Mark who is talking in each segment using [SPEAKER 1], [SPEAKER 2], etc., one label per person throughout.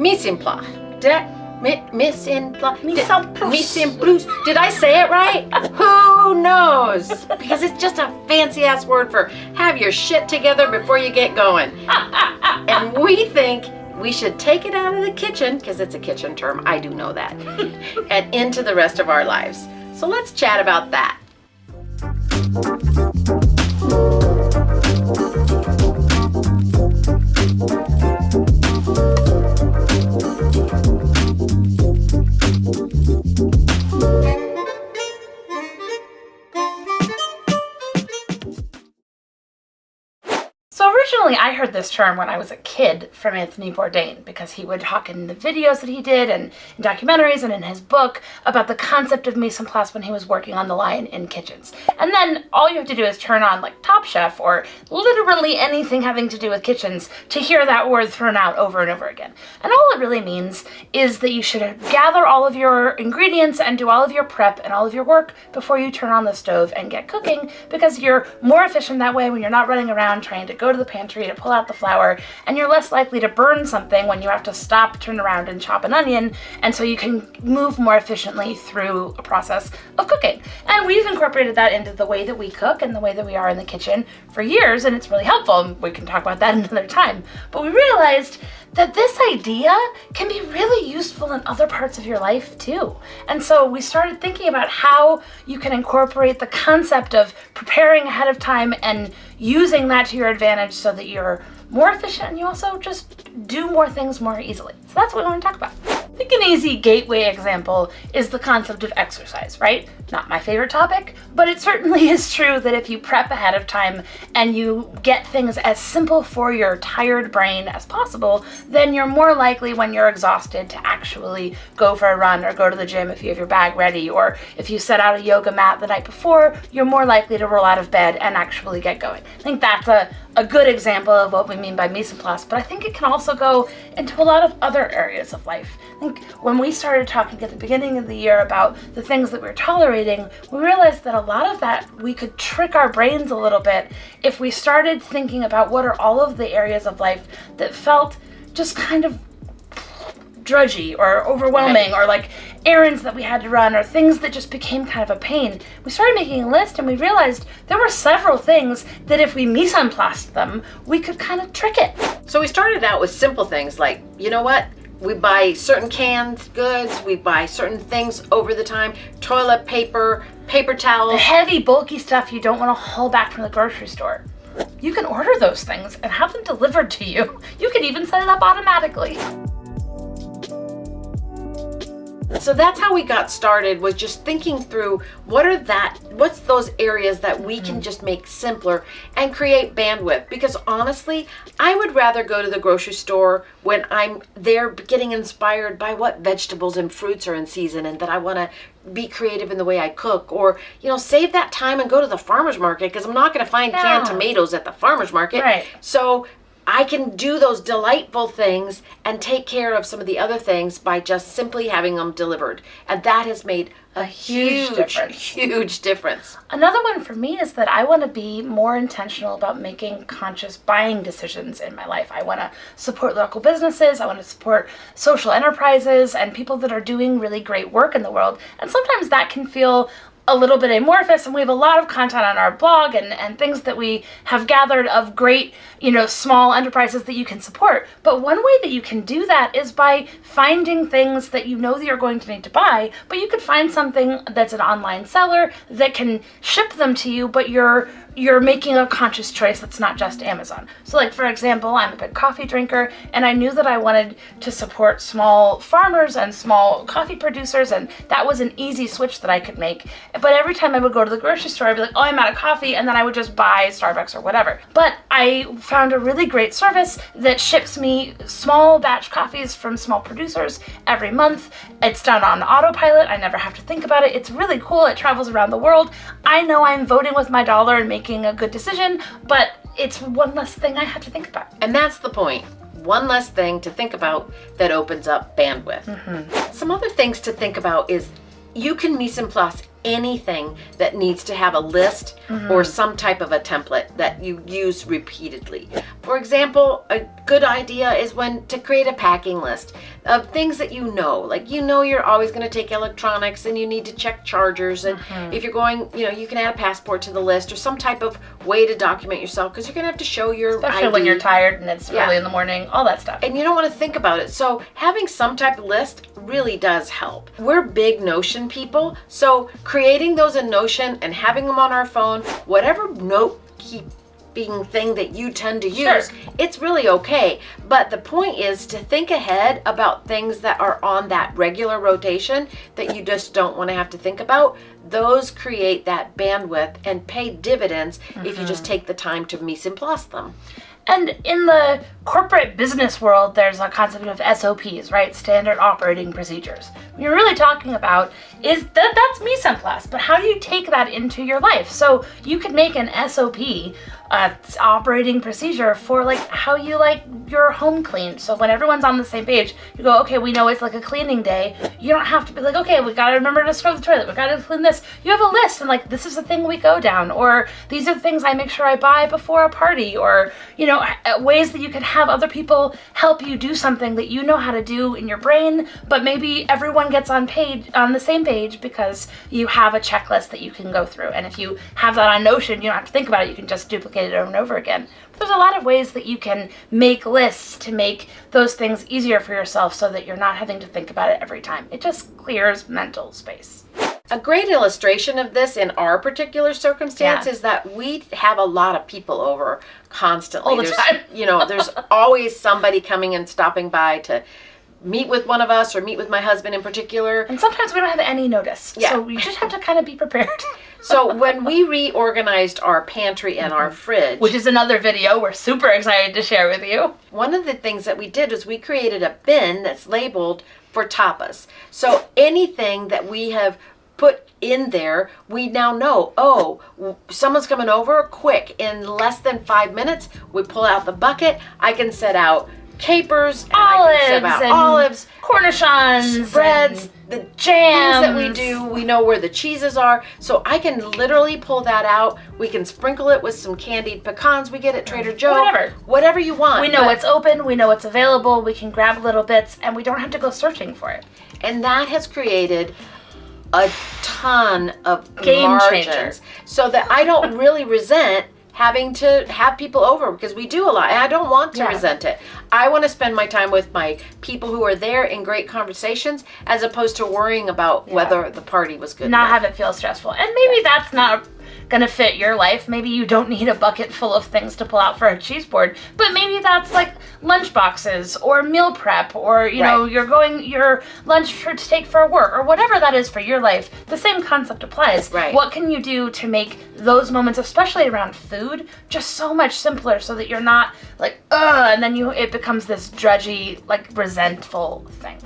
[SPEAKER 1] mise en place. Did I? Mise en place?
[SPEAKER 2] Mise en place.
[SPEAKER 1] Mise en place. Did I say it right? Who knows? Because it's just a fancy ass word for have your shit together before you get going. And we think we should take it out of the kitchen, because it's a kitchen term, I do know that, and into the rest of our lives. So let's chat about that.
[SPEAKER 2] Originally, I heard this term when I was a kid from Anthony Bourdain, because he would talk in the videos that he did and in documentaries and in his book about the concept of mise en place when he was working on the line in kitchens. And then all you have to do is turn on like Top Chef or literally anything having to do with kitchens to hear that word thrown out over and over again. And all it really means is that you should gather all of your ingredients and do all of your prep and all of your work before you turn on the stove and get cooking, because you're more efficient that way when you're not running around trying to go to the pantry to pull out the flour, and you're less likely to burn something when you have to stop, turn around, and chop an onion, and so you can move more efficiently through a process of cooking. And we've incorporated that into the way that we cook and the way that we are in the kitchen for years, and it's really helpful, and we can talk about that another time. But we realized that this idea can be really useful in other parts of your life too. And so we started thinking about how you can incorporate the concept of preparing ahead of time and using that to your advantage so that you're more efficient and you also just do more things more easily. So that's what we want to talk about. I think an easy gateway example is the concept of exercise, right? Not my favorite topic, but it certainly is true that if you prep ahead of time and you get things as simple for your tired brain as possible, then you're more likely when you're exhausted to actually go for a run or go to the gym if you have your bag ready, or if you set out a yoga mat the night before, you're more likely to roll out of bed and actually get going. I think that's a good example of what we mean by mise en place, but I think it can also go into a lot of other areas of life. I think when we started talking at the beginning of the year about the things that we're tolerating, we realized that a lot of that we could trick our brains a little bit if we started thinking about what are all of the areas of life that felt just kind of drudgy or overwhelming, or like errands that we had to run or things that just became kind of a pain. We started making a list and we realized there were several things that if we mise en placed them, we could kind of trick it.
[SPEAKER 1] So we started out with simple things like, you know what? We buy certain canned goods, we buy certain things over the time, toilet paper, paper towels.
[SPEAKER 2] The heavy, bulky stuff you don't want to haul back from the grocery store. You can order those things and have them delivered to you. You can even set it up automatically.
[SPEAKER 1] So that's how we got started, was just thinking through what's those areas that we can just make simpler and create bandwidth. Because honestly, I would rather go to the grocery store when I'm there getting inspired by what vegetables and fruits are in season and that I want to be creative in the way I cook, or, save that time and go to the farmer's market, because I'm not going to find canned tomatoes at the farmer's market.
[SPEAKER 2] Right.
[SPEAKER 1] So I can do those delightful things and take care of some of the other things by just simply having them delivered. And that has made a huge difference.
[SPEAKER 2] Another one for me is that I want to be more intentional about making conscious buying decisions in my life. I want to support local businesses. I want to support social enterprises and people that are doing really great work in the world. And sometimes that can feel a little bit amorphous, and we have a lot of content on our blog and things that we have gathered of great, small enterprises that you can support. But one way that you can do that is by finding things that you know that you're going to need to buy, but you could find something that's an online seller that can ship them to you, but you're making a conscious choice that's not just Amazon. So like, for example, I'm a big coffee drinker, and I knew that I wanted to support small farmers and small coffee producers, and that was an easy switch that I could make. But every time I would go to the grocery store, I'd be like, oh, I'm out of coffee, and then I would just buy Starbucks or whatever. But I found a really great service that ships me small batch coffees from small producers every month. It's done on autopilot. I never have to think about it. It's really cool. It travels around the world. I know I'm voting with my dollar and making a good decision, but it's one less thing I have to think about.
[SPEAKER 1] And that's the point. One less thing to think about that opens up bandwidth. Some other things to think about is you can mise en place anything that needs to have a list or some type of a template that you use repeatedly. For example, a good idea is when to create a packing list of things that you know. Like, you know, you're always going to take electronics and you need to check chargers. And if you're going, you know, you can add a passport to the list or some type of way to document yourself, because you're going to have to show your
[SPEAKER 2] Especially
[SPEAKER 1] ID.
[SPEAKER 2] when you're tired and it's early in the morning, all that stuff.
[SPEAKER 1] And you don't want to think about it. So having some type of list really does help. We're big Notion people, so creating those in Notion and having them on our phone, whatever note keeping thing that you tend to use, it's really okay. But the point is to think ahead about things that are on that regular rotation that you just don't want to have to think about. Those create that bandwidth and pay dividends if you just take the time to mise en place them.
[SPEAKER 2] And in the corporate business world, there's a concept of SOPs, right? Standard operating procedures. What you're really talking about is that's mise en place, but how do you take that into your life? So you could make an SOP, operating procedure for like how you like your home cleaned. So when everyone's on the same page, you go, okay, we know it's like a cleaning day. You don't have to be like, okay, we gotta remember to scrub the toilet, we gotta clean this. You have a list and like, this is the thing we go down, or these are the things I make sure I buy before a party, or, you know, ways that you can have other people help you do something that you know how to do in your brain, but maybe everyone gets on the same page because you have a checklist that you can go through. And if you have that on Notion, you don't have to think about it. You can just duplicate it over and over again. But there's a lot of ways that you can make lists to make those things easier for yourself so that you're not having to think about it every time. It just clears mental space.
[SPEAKER 1] A great illustration of this in our particular circumstance is that we have a lot of people over constantly.
[SPEAKER 2] All the time.
[SPEAKER 1] You know, there's always somebody coming and stopping by to meet with one of us or meet with my husband in particular.
[SPEAKER 2] And sometimes we don't have any notice.
[SPEAKER 1] Yeah.
[SPEAKER 2] So you just have to kind of be prepared.
[SPEAKER 1] So when we reorganized our pantry and our fridge,
[SPEAKER 2] which is another video we're super excited to share with you.
[SPEAKER 1] One of the things that we did was we created a bin that's labeled for tapas. So anything that we have put in there, we now know, oh, someone's coming over, quick, in less than 5 minutes, we pull out the bucket, I can set out capers, and I can set out olives,
[SPEAKER 2] cornichons,
[SPEAKER 1] spreads, the
[SPEAKER 2] jams
[SPEAKER 1] things that we do, we know where the cheeses are, so I can literally pull that out. We can sprinkle it with some candied pecans we get at Trader Joe. Whatever you want.
[SPEAKER 2] We know what's open, we know what's available, we can grab little bits, and we don't have to go searching for it.
[SPEAKER 1] And that has created a ton of
[SPEAKER 2] game
[SPEAKER 1] margins,
[SPEAKER 2] changer.
[SPEAKER 1] so that I don't really resent having to have people over, because we do a lot and I don't want to resent it. I want to spend my time with my people who are there in great conversations, as opposed to worrying about whether the party was good.
[SPEAKER 2] Not
[SPEAKER 1] enough.
[SPEAKER 2] have it feel stressful. And maybe that's not gonna fit your life. Maybe you don't need a bucket full of things to pull out for a cheese board, but maybe that's like lunch boxes or meal prep, or you know, you're going your lunch to take for work, or whatever that is for your life. The same concept applies. What can you do to make those moments, especially around food, just so much simpler, so that you're not like, ugh, and then it becomes this drudgy, like resentful thing.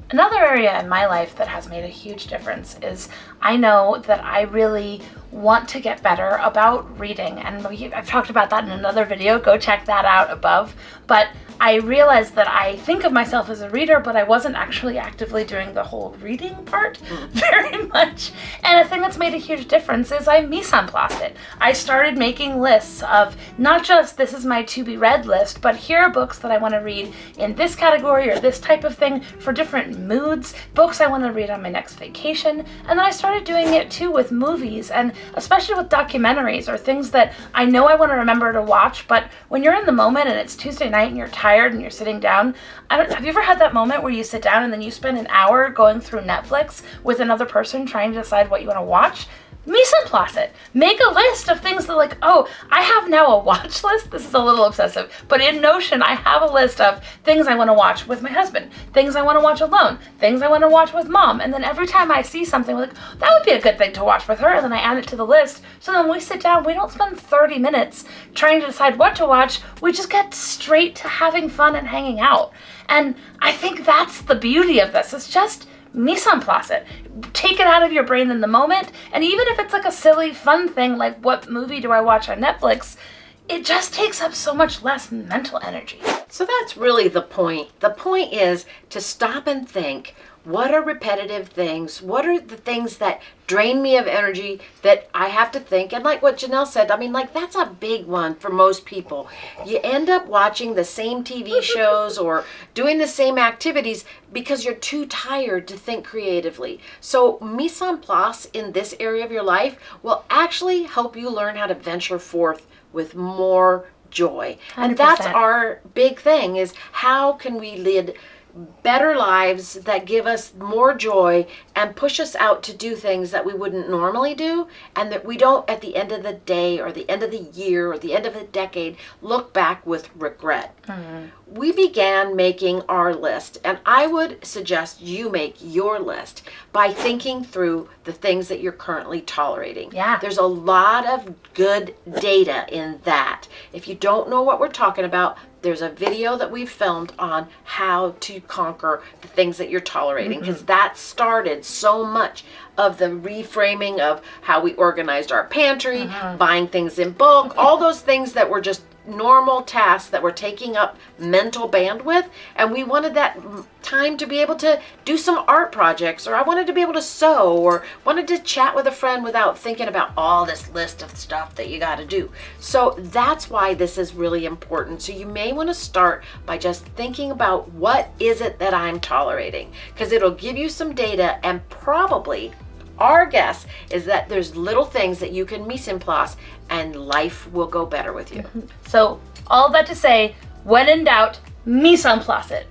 [SPEAKER 2] Another area in my life that has made a huge difference is I know that I really want to get better about reading, and I've talked about that in another video. Go check that out above. But I realized that I think of myself as a reader, but I wasn't actually actively doing the whole reading part very much. And a thing that's made a huge difference is I mise en place it. I started making lists of not just this is my to be read list, but here are books that I want to read in this category or this type of thing for different moods, books I want to read on my next vacation. And then I started doing it too with movies, and especially with documentaries or things that I know I want to remember to watch, but when you're in the moment and it's Tuesday night and you're tired and you're sitting down, have you ever had that moment where you sit down and then you spend an hour going through Netflix with another person trying to decide what you want to watch? Mise en place it. Make a list of things that like, oh, I have now a watch list. This is a little obsessive, but in Notion, I have a list of things I want to watch with my husband, things I want to watch alone, things I want to watch with mom. And then every time I see something, like, that would be a good thing to watch with her, and then I add it to the list. So then when we sit down, we don't spend 30 minutes trying to decide what to watch. We just get straight to having fun and hanging out. And I think that's the beauty of this. It's just mise en place it. Take it out of your brain in the moment, and even if it's like a silly fun thing like what movie do I watch on Netflix, it just takes up so much less mental energy.
[SPEAKER 1] So that's really the point. The point is to stop and think, what are repetitive things? What are the things that drain me of energy that I have to think? And like what Janelle said, I mean, like that's a big one for most people. You end up watching the same TV shows or doing the same activities because you're too tired to think creatively. So mise en place in this area of your life will actually help you learn how to venture forth with more joy.
[SPEAKER 2] 100%.
[SPEAKER 1] And that's our big thing, is how can we lead better lives that give us more joy and push us out to do things that we wouldn't normally do, and that we don't at the end of the day or the end of the year or the end of the decade look back with regret. We began making our list, and I would suggest you make your list by thinking through the things that you're currently tolerating.
[SPEAKER 2] Yeah.
[SPEAKER 1] There's a lot of good data in that. If you don't know what we're talking about, there's a video that we've filmed on how to conquer the things that you're tolerating, because that started so much of the reframing of how we organized our pantry, buying things in bulk, all those things that were just normal tasks that were taking up mental bandwidth, and we wanted that time to be able to do some art projects, or I wanted to be able to sew, or wanted to chat with a friend without thinking about all this list of stuff that you got to do. So that's why this is really important. So you may want to start by just thinking about, what is it that I'm tolerating, because it'll give you some data, and probably our guess is that there's little things that you can mise en place and life will go better with you.
[SPEAKER 2] So all that to say, when in doubt, mise en place it.